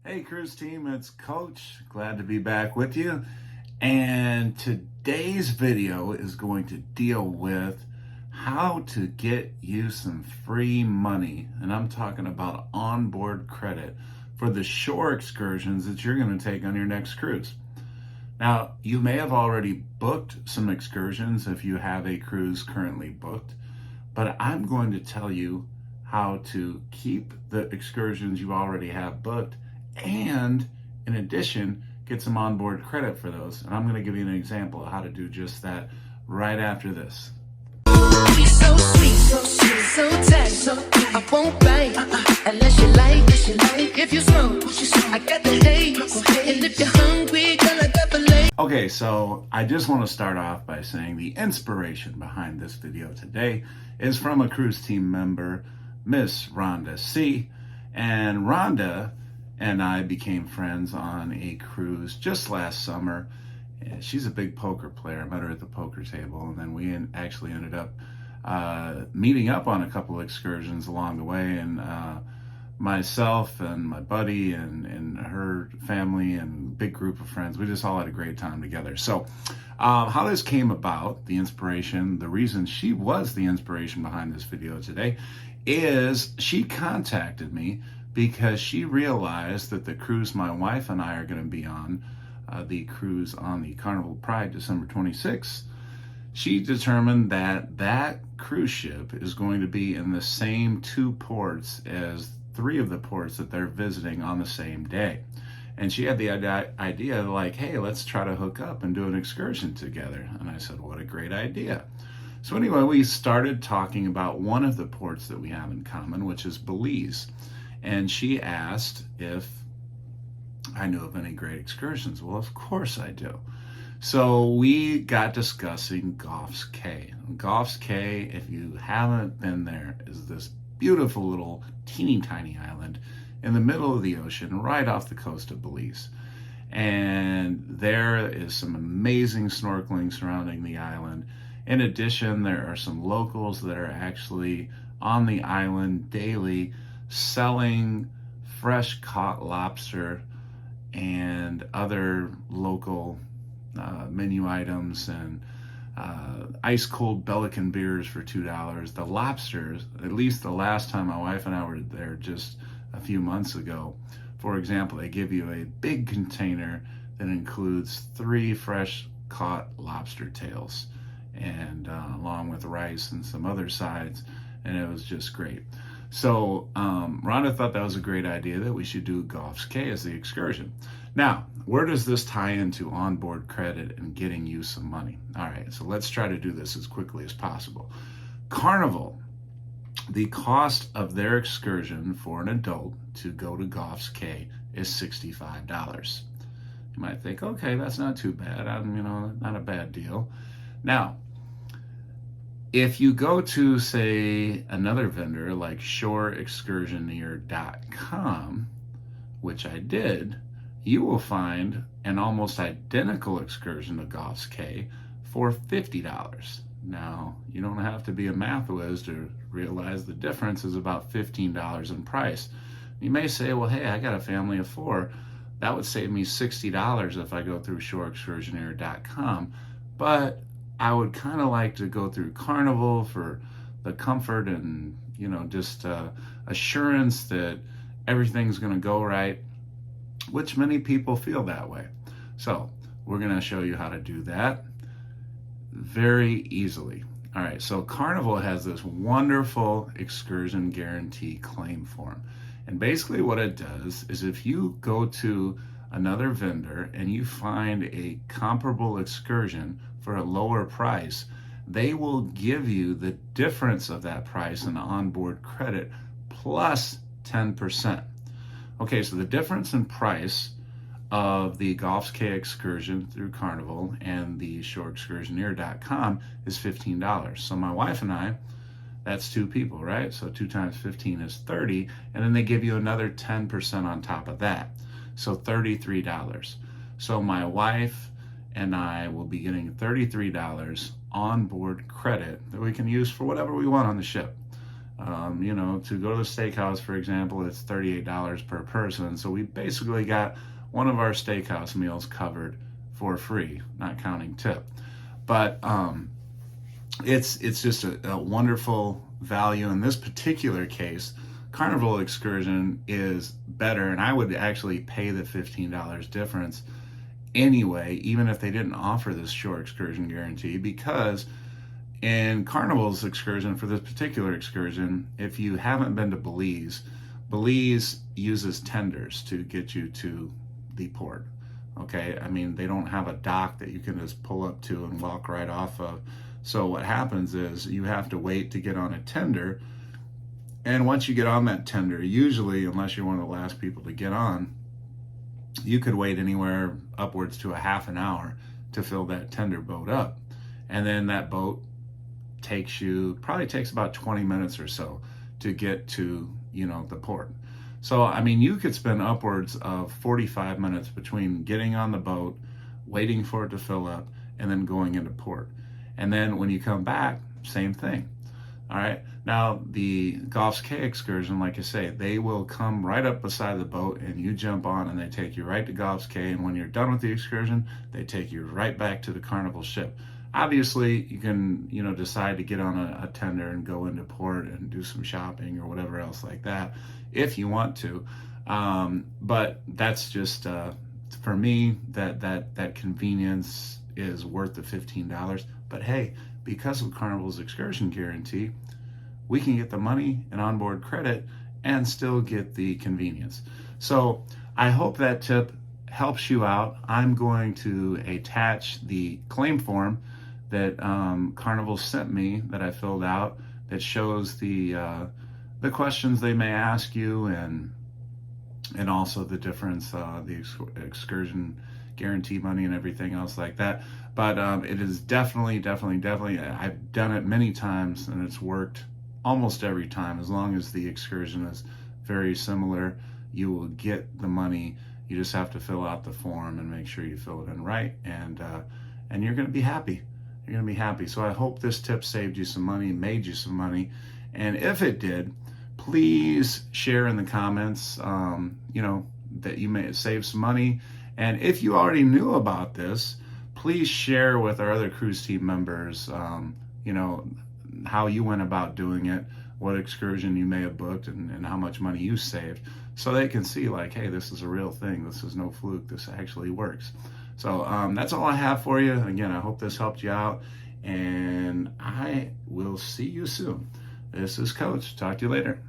Hey cruise team, it's Coach. Glad to be back with you. And today's video is going to deal with how to get you some free money. And I'm talking about onboard credit for the shore excursions that you're going to take on your next cruise. Now, you may have already booked some excursions if you have a cruise currently booked, but I'm going to tell you how to keep the excursions you already have booked and in addition, get some onboard credit for those. And I'm going to give you an example of how to do just that right after this. So sweet, so sweet, so tight, so I won't bite unless you like. If you smoke, I got the haze. And if you're hungry, girl, I got the lay. Okay, so I just want to start off by saying the inspiration behind this video today is from a cruise team member, Miss Rhonda C. And Rhonda and I became friends on a cruise just last summer. And she's a big poker player. I met her at the poker table, and then we actually ended up meeting up on a couple excursions along the way. And myself and my buddy and her family and big group of friends, we just all had a great time together. So how this came about, the inspiration, the reason she was the inspiration behind this video today is she contacted me because she realized that the cruise my wife and I are going to be on, the cruise on the Carnival Pride, December 26th, she determined that that cruise ship is going to be in the same two ports as three of the ports that they're visiting on the same day. And she had the idea like, hey, let's try to hook up and do an excursion together. And I said, what a great idea. So anyway, we started talking about one of the ports that we have in common, which is Belize. And she asked if I knew of any great excursions. Well, of course I do. So we got discussing Goff's Caye. Goff's Caye, if you haven't been there, is this beautiful little teeny tiny island in the middle of the ocean, right off the coast of Belize. And there is some amazing snorkeling surrounding the island. In addition, there are some locals that are actually on the island daily selling fresh caught lobster and other local menu items and ice cold Belgian beers for $2. The lobsters, at least the last time my wife and I were there just a few months ago, for example, they give you a big container that includes 3 fresh caught lobster tails and along with rice and some other sides, and it was just great. So Rhonda thought that was a great idea that we should do Goff's Caye as the excursion. Now, where does this tie into onboard credit and getting you some money? All right, so let's try to do this as quickly as possible. Carnival, the cost of their excursion for an adult to go to Goff's Caye is $65. You might think, okay, that's not too bad. Not a bad deal. Now, if you go to, say, another vendor like shoreexcursioneer.com, which I did, you will find an almost identical excursion to Goff's Caye for $50. Now, you don't have to be a math whiz to realize the difference is about $15 in price. You may say, well, hey, I got a family of 4. That would save me $60 if I go through shoreexcursioneer.com. But I would kind of like to go through Carnival for the comfort and, just assurance that everything's going to go right, which many people feel that way. So we're going to show you how to do that very easily. All right, so Carnival has this wonderful excursion guarantee claim form. And basically what it does is if you go to another vendor and you find a comparable excursion for a lower price, they will give you the difference of that price in onboard credit plus 10%. Okay, so the difference in price of the Goff's Caye excursion through Carnival and the shoreexcursioneer.com is $15. So my wife and I, that's 2 people, right? So 2 times 15 is 30, and then they give you another 10% on top of that. So $33. So my wife and I will be getting $33 onboard credit that we can use for whatever we want on the ship. You know, to go to the steakhouse, for example, it's $38 per person. So we basically got one of our steakhouse meals covered for free, not counting tip. But it's just a wonderful value. In this particular case, Carnival excursion is better, and I would actually pay the $15 difference anyway, even if they didn't offer this shore excursion guarantee, because in Carnival's excursion, for this particular excursion, if you haven't been to Belize, Belize uses tenders to get you to the port. Okay, I mean, they don't have a dock that you can just pull up to and walk right off of. So what happens is you have to wait to get on a tender. And once you get on that tender, usually, unless you're one of the last people to get on, you could wait anywhere upwards to a half an hour to fill that tender boat up. And then that boat probably takes about 20 minutes or so to get to, you know, the port. So, I mean, you could spend upwards of 45 minutes between getting on the boat, waiting for it to fill up, and then going into port. And then when you come back, same thing. All right. Now, the Goff's Caye excursion, like I say, they will come right up beside the boat and you jump on and they take you right to Goff's Caye. And when you're done with the excursion, they take you right back to the Carnival ship. Obviously, you can, you know, decide to get on a tender and go into port and do some shopping or whatever else like that if you want to. But that's just, for me, that convenience is worth the $15. But hey, because of Carnival's excursion guarantee, we can get the money and onboard credit and still get the convenience. So I hope that tip helps you out. I'm going to attach the claim form that Carnival sent me that I filled out that shows the questions they may ask you and also the difference, the excursion guarantee money and everything else like that. But it is definitely, I've done it many times and it's worked almost every time. As long as the excursion is very similar, you will get the money. You just have to fill out the form and make sure you fill it in right, and you're going to be happy. You're going to be happy. So I hope this tip saved you some money, made you some money. And if it did, please share in the comments, you know, that you may save some money. And if you already knew about this, please share with our other cruise team members, you know, how you went about doing it, what excursion you may have booked, and how much money you saved, so they can see like, hey, this is a real thing. This is no fluke. This actually works. So that's all I have for you. Again, I hope this helped you out, and I will see you soon. This is Coach. Talk to you later.